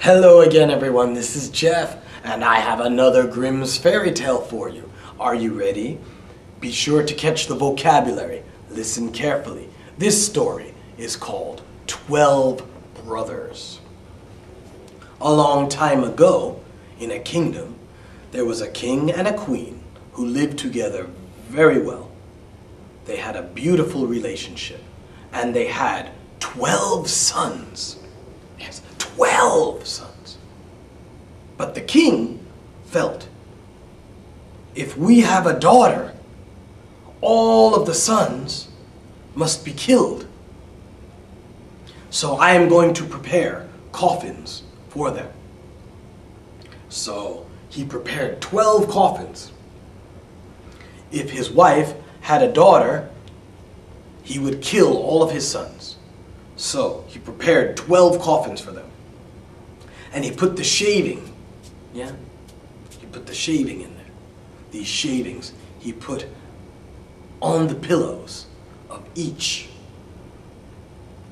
Hello again, everyone. This is Jeff, and I have another Grimm's fairy tale for you. Are you ready? Be sure to catch the vocabulary. Listen carefully. This story is called 12 Brothers. A long time ago, in a kingdom, there was a king and a queen who lived together very well. They had a beautiful relationship, and they had 12 sons. Yes, 12 sons. But the king felt, if we have a daughter, all of the sons must be killed. So I am going to prepare coffins for them. So he prepared 12 coffins. If his wife had a daughter, he would kill all of his sons. So he prepared 12 coffins for them. And he put the shaving, he put the shaving in there. These shavings he put on the pillows of each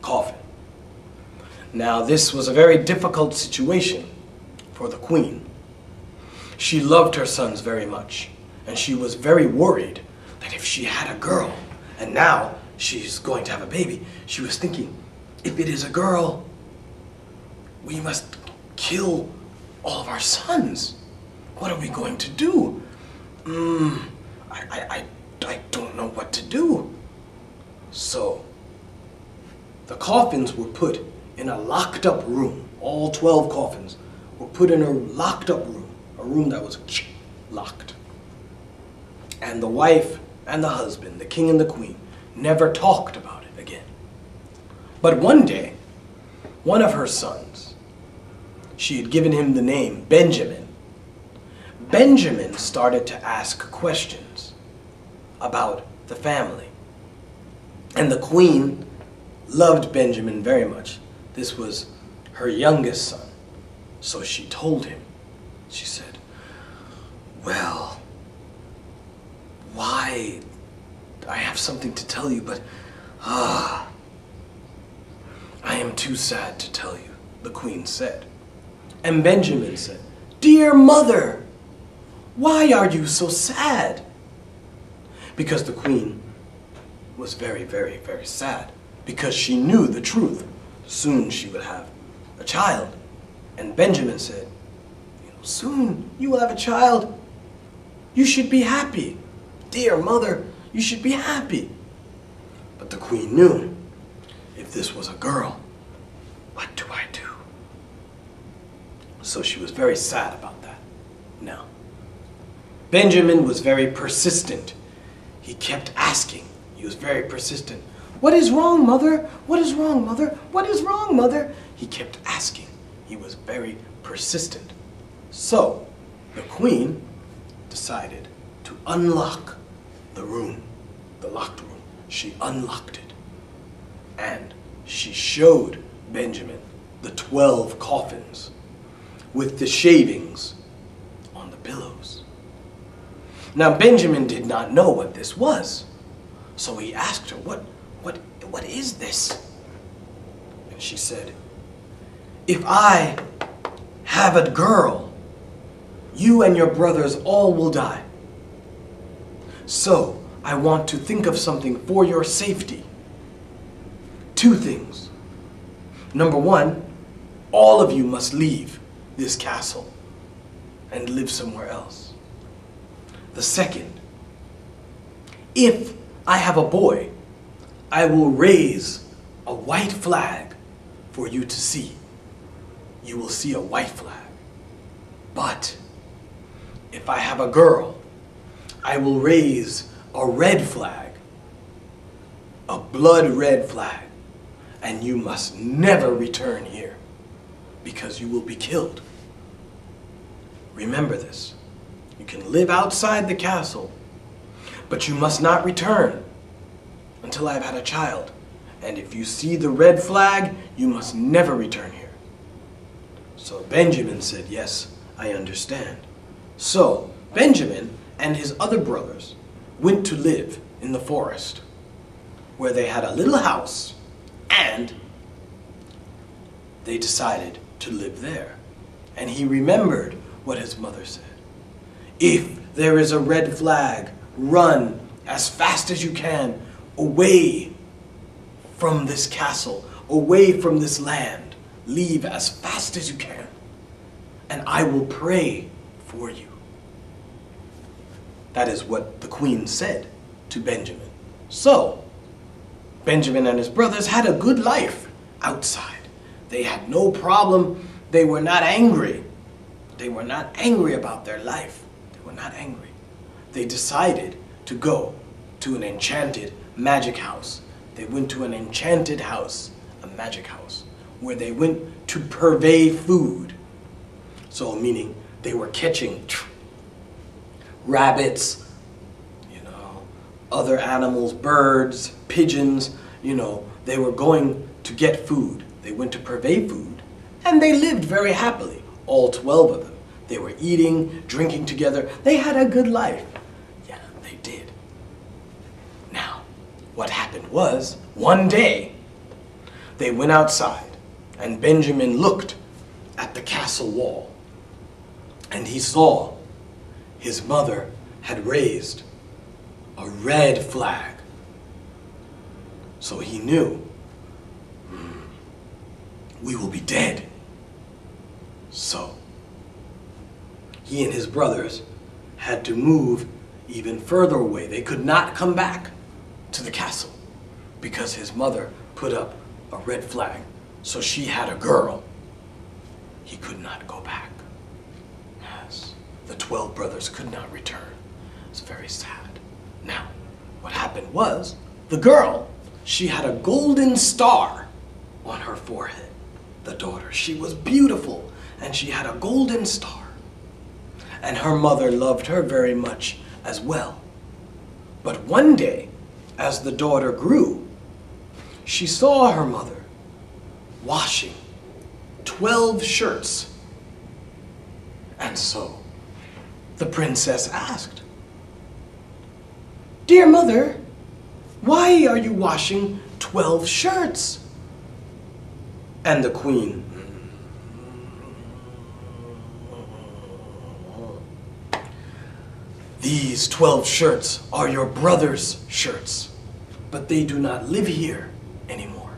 coffin. Now this was a very difficult situation for the queen. She loved her sons very much, and she was very worried that if she had a girl, and now she's going to have a baby, she was thinking, if it is a girl, we must kill all of our sons. What are we going to do? I don't know what to do. So the coffins were put in a locked up room. All 12 coffins were put in a locked up room, a room that was locked. And the wife and the husband, the king and the queen, never talked about it again. But one day, one of her sons, she had given him the name Benjamin. Benjamin started to ask questions about the family. And the queen loved Benjamin very much. This was her youngest son. So she told him, she said, well, why? I have something to tell you, but I am too sad to tell you, the queen said. And Benjamin said, dear mother, why are you so sad? Because the queen was very, very, very sad, because she knew the truth. Soon she would have a child. And Benjamin said, soon you will have a child. You should be happy. Dear mother, you should be happy. But the queen knew, if this was a girl, what do I do? So she was very sad about that. Now, Benjamin was very persistent. He kept asking. He was very persistent. What is wrong, mother? What is wrong, mother? What is wrong, mother? He kept asking. He was very persistent. So, the queen decided to unlock the room, the locked room. She unlocked it. And she showed Benjamin the 12 coffins with the shavings on the pillows. Now Benjamin did not know what this was. So he asked her, what is this? And she said, if I have a girl, you and your brothers all will die. So I want to think of something for your safety. 2 things. Number 1, all of you must leave this castle and live somewhere else. The second, if I have a boy, I will raise a white flag for you to see. You will see a white flag. But if I have a girl, I will raise a red flag, a blood red flag, and you must never return here because you will be killed. Remember this. You can live outside the castle, but you must not return until I've had a child. And if you see the red flag, you must never return here. So Benjamin said, yes, I understand. So Benjamin and his other brothers went to live in the forest, where they had a little house, and they decided to live there. And he remembered what his mother said. If there is a red flag, run as fast as you can away from this castle, away from this land. Leave as fast as you can, and I will pray for you. That is what the queen said to Benjamin. So, Benjamin and his brothers had a good life outside. They had no problem. They were not angry. They were not angry about their life. They were not angry. They decided to go to an enchanted magic house. They went to an enchanted house, a magic house, where they went to purvey food. So, meaning they were catching rabbits, other animals, birds, pigeons, they were going to get food. They went to purvey food, and they lived very happily, all 12 of them. They were eating, drinking together. They had a good life. Yeah, they did. Now, what happened was, one day, they went outside, and Benjamin looked at the castle wall, and he saw his mother had raised a red flag. So he knew, we will be dead. So he and his brothers had to move even further away. They could not come back to the castle because his mother put up a red flag. So she had a girl. He could not go back. Yes, the 12 brothers could not return. It's very sad. Now, what happened was, the girl, she had a golden star on her forehead. The daughter, she was beautiful, and she had a golden star. And her mother loved her very much as well. But one day, as the daughter grew, she saw her mother washing 12 shirts. And so, the princess asked, "Dear mother, why are you washing 12 shirts?" And the queen, "These 12 shirts are your brother's shirts, but they do not live here anymore."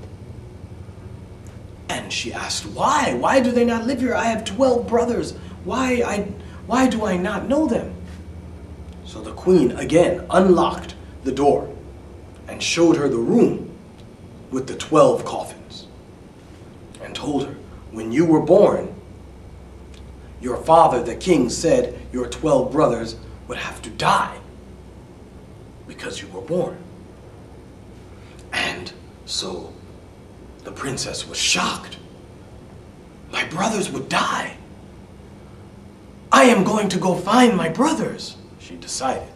And she asked, "Why? Why do they not live here? I have 12 brothers. Why do I not know them?" So the queen again unlocked the door and showed her the room with the 12 coffins and told her, when you were born, your father, the king, said your 12 brothers would have to die because you were born. And so the princess was shocked. My brothers would die. I am going to go find my brothers, she decided.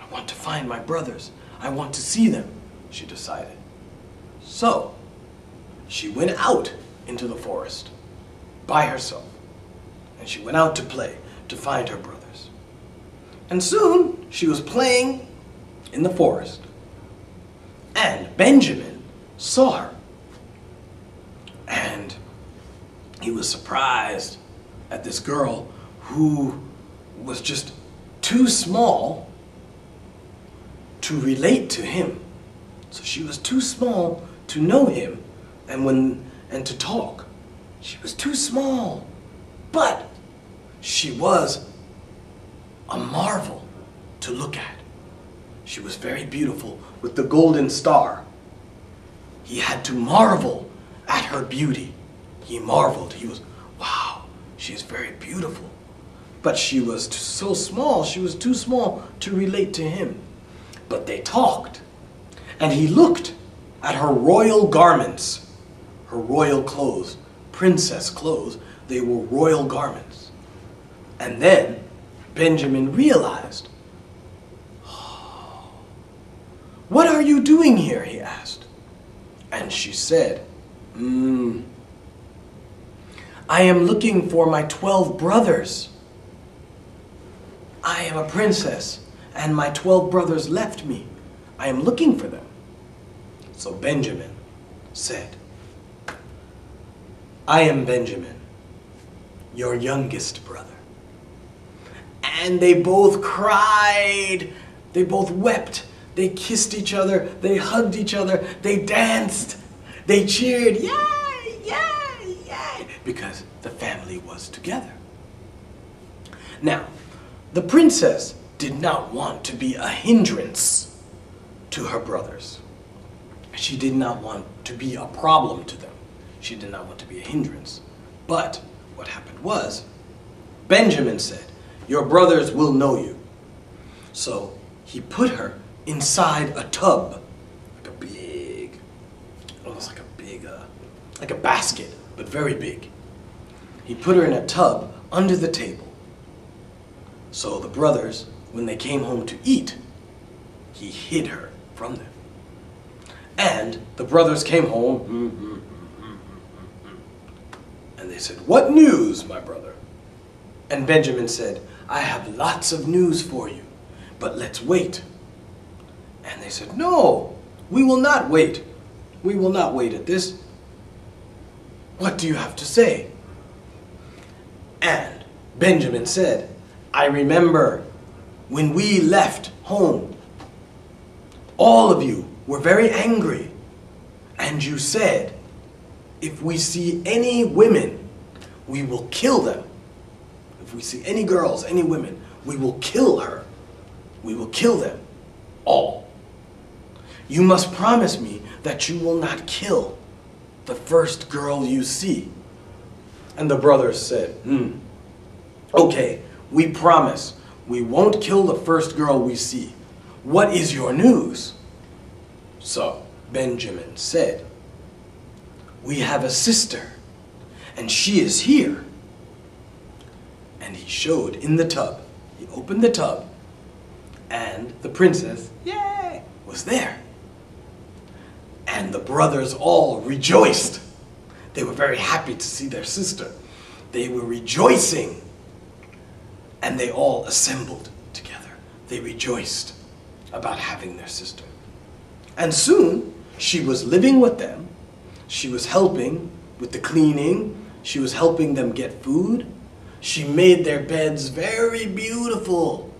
I want to find my brothers. I want to see them, she decided. So she went out into the forest by herself, and she went out to play to find her brothers. And soon she was playing in the forest, and Benjamin saw her, and he was surprised at this girl who was just too small to relate to him. So she was too small to know him and to talk. She was too small, but she was a marvel to look at. She was very beautiful with the golden star. He had to marvel at her beauty. He marveled. He was, wow, she is very beautiful. But she was so small, she was too small to relate to him. But they talked, and he looked at her royal garments, her royal clothes, princess clothes. They were royal garments. And then Benjamin realized, oh, "What are you doing here?" he asked. And she said, "I am looking for my 12 brothers. I am a princess, and my 12 brothers left me. I am looking for them." So Benjamin said, "I am Benjamin, your youngest brother. And they both cried, they both wept, they kissed each other, they hugged each other, they danced, they cheered, yay, yay, yay, because the family was together. Now, the princess did not want to be a hindrance to her brothers. She did not want to be a problem to them. She did not want to be a hindrance. But what happened was, Benjamin said, your brothers will know you. So he put her inside a tub, like a big, almost like a big, like a basket, but very big. He put her in a tub under the table. So the brothers, when they came home to eat, he hid her from them. And the brothers came home, and they said, what news, my brother? And Benjamin said, I have lots of news for you, but let's wait. And they said, no, we will not wait. We will not wait at this. What do you have to say? And Benjamin said, I remember when we left home, all of you were very angry, and you said, if we see any women, we will kill them. If we see any girls, any women, we will kill her. We will kill them all. You must promise me that you will not kill the first girl you see. And the brothers said, okay, we promise we won't kill the first girl we see. What is your news? So Benjamin said, we have a sister, and she is here. And he showed in the tub. He opened the tub, and the princess, yay, was there. And the brothers all rejoiced. They were very happy to see their sister. They were rejoicing. And they all assembled together. They rejoiced about having their sister. And soon, she was living with them. She was helping with the cleaning. She was helping them get food. She made their beds very beautiful.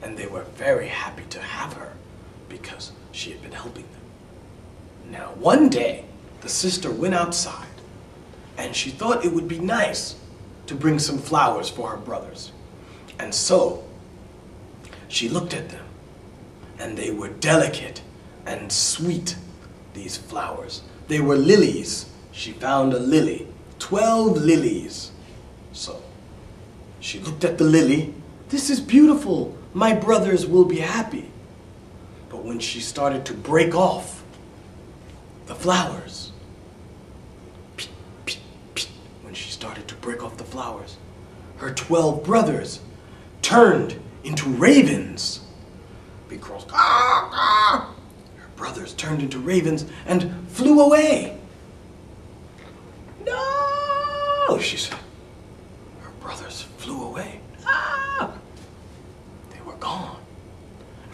And they were very happy to have her because she had been helping them. Now, one day, the sister went outside and she thought it would be nice to bring some flowers for her brothers. And so, she looked at them, and they were delicate and sweet, these flowers. They were lilies. She found a lily, 12 lilies. So, she looked at the lily. This is beautiful. My brothers will be happy. But when she started to break off the flowers, when she started to break off the flowers, her 12 brothers turned into ravens because her brothers turned into ravens and flew away. No, she said. Her brothers flew away. They were gone.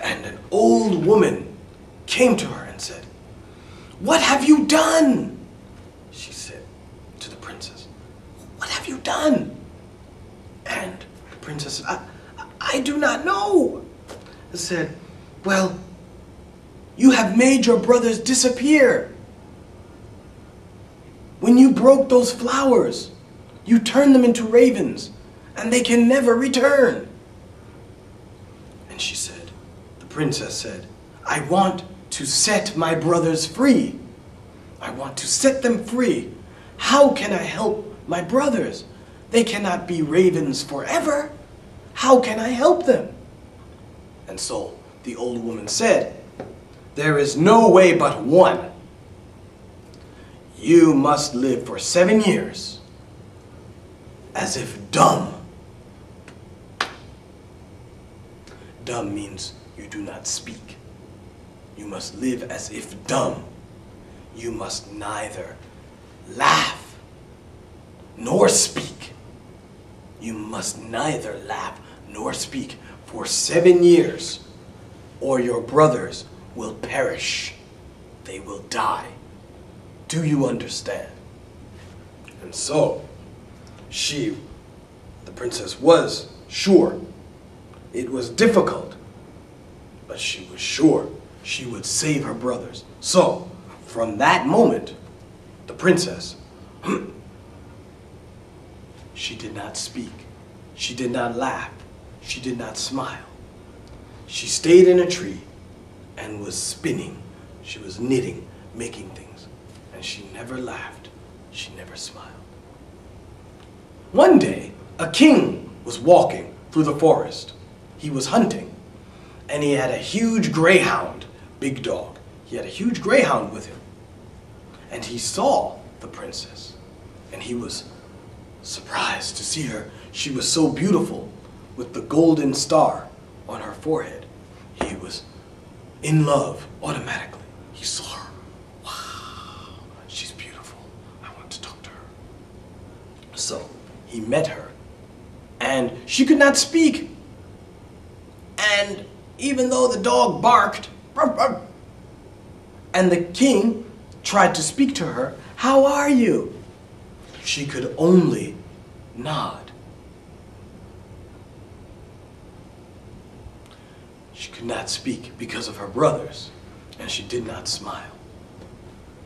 And an old woman came to her and said, what have you done? She said to the princess, what have you done? And the princess said, I do not know. I said, well, you have made your brothers disappear. When you broke those flowers, you turned them into ravens, and they can never return. And she said, the princess said, I want to set my brothers free. I want to set them free. How can I help my brothers? They cannot be ravens forever. How can I help them? And so the old woman said, there is no way but one. You must live for 7 years as if dumb. Dumb means you do not speak. You must live as if dumb. You must neither laugh nor speak. You must neither laugh nor speak for 7 years, or your brothers will perish. They will die. Do you understand? And so she The princess was sure. It was difficult, but she was sure she would save her brothers. So, from that moment, the princess, she did not speak. She did not laugh. She did not smile. She stayed in a tree and was spinning. She was knitting, making things. And she never laughed. She never smiled. One day, a king was walking through the forest. He was hunting. And he had a huge greyhound, big dog. He had a huge greyhound with him. And he saw the princess. And he was surprised to see her. She was so beautiful with the golden star on her forehead. He was in love automatically. He saw her. Wow, she's beautiful. I want to talk to her. So he met her, and she could not speak. And even though the dog barked, and the king tried to speak to her, "How are you?" she could only nod. She could not speak because of her brothers, and she did not smile.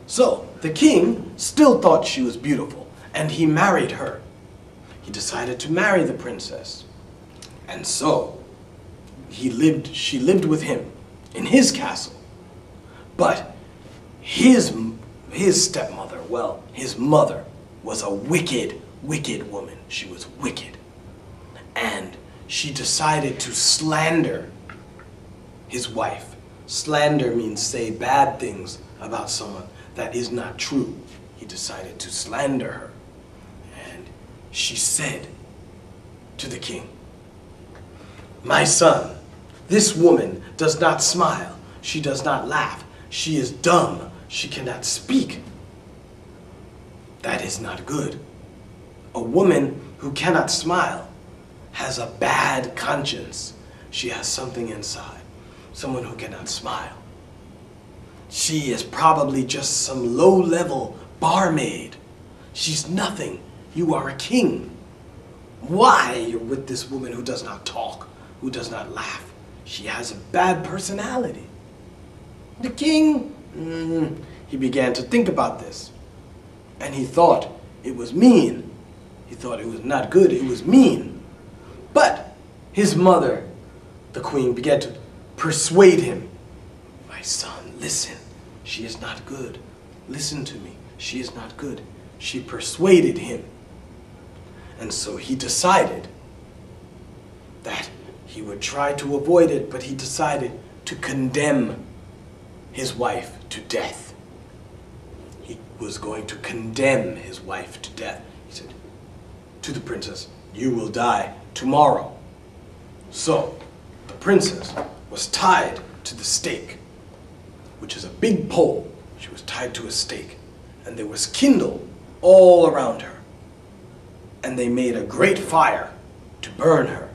So the king still thought she was beautiful, and he married her. He decided to marry the princess. And so she lived with him in his castle. But his stepmother, well, his mother was a wicked, wicked woman. She was wicked. And she decided to slander his wife. Slander means say bad things about someone that is not true. He decided to slander her. And she said to the king, "My son, this woman does not smile. She does not laugh. She is dumb. She cannot speak. That is not good. A woman who cannot smile has a bad conscience. She has something inside. Someone who cannot smile. She is probably just some low-level barmaid. She's nothing. You are a king. Why you're with this woman who does not talk, who does not laugh? She has a bad personality." The king, he began to think about this. And he thought it was mean. He thought it was not good. It was mean. But his mother, the queen, began to persuade him. "My son, listen. She is not good. Listen to me. She is not good." She persuaded him. And so he decided that he would try to avoid it, but he decided to condemn his wife to death. He was going to condemn his wife to death. He said to the princess, "You will die tomorrow." So the princess was tied to the stake, which is a big pole. She was tied to a stake, and there was kindle all around her. And they made a great fire to burn her,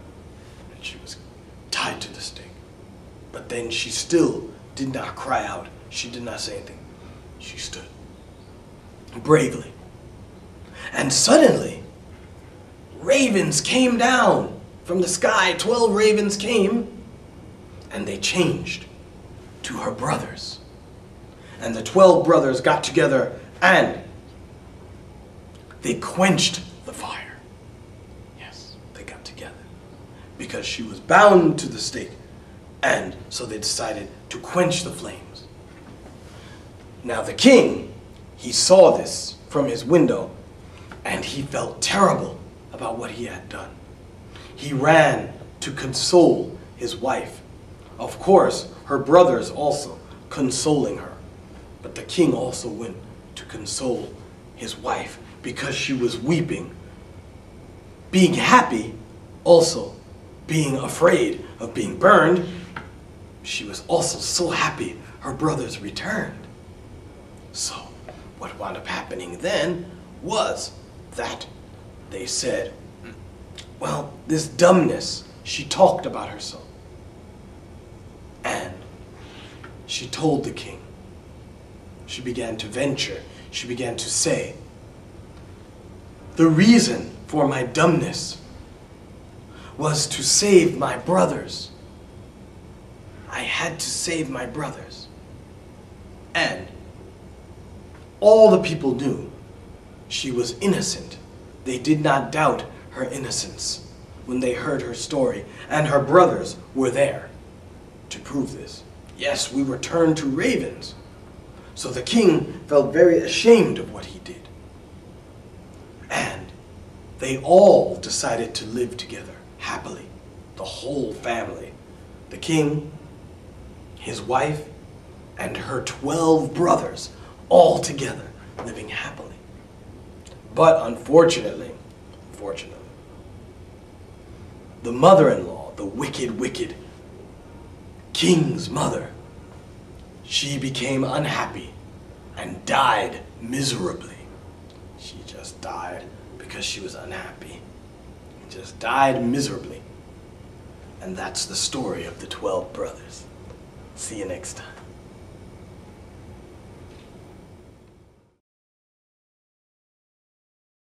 and she was tied to the stake. But then she still did not cry out. She did not say anything. She stood bravely. And suddenly, ravens came down from the sky. 12 ravens came, and they changed to her brothers. And the 12 brothers got together and they quenched the fire. Yes, they got together because she was bound to the stake. And so they decided to quench the flames. Now the king, he saw this from his window, and he felt terrible about what he had done. He ran to console his wife. Of course, her brothers also consoling her. But the king also went to console his wife because she was weeping. Being happy, also being afraid of being burned, she was also so happy her brothers returned. So what wound up happening then was that they said, "Well, this dumbness," she talked about herself. And she told the king. She began to venture. She began to say, "The reason for my dumbness was to save my brothers. I had to save my brothers. And all the people knew she was innocent. They did not doubt her innocence when they heard her story, and her brothers were there to prove this. Yes, we were turned to ravens. So the king felt very ashamed of what he did. And they all decided to live together happily, the whole family. The king, his wife, and her 12 brothers, all together, living happily. But unfortunately, the mother-in-law, the wicked, wicked king's mother, she became unhappy and died miserably. She just died because she was unhappy. Just died miserably. And that's the story of the 12 brothers. See you next time.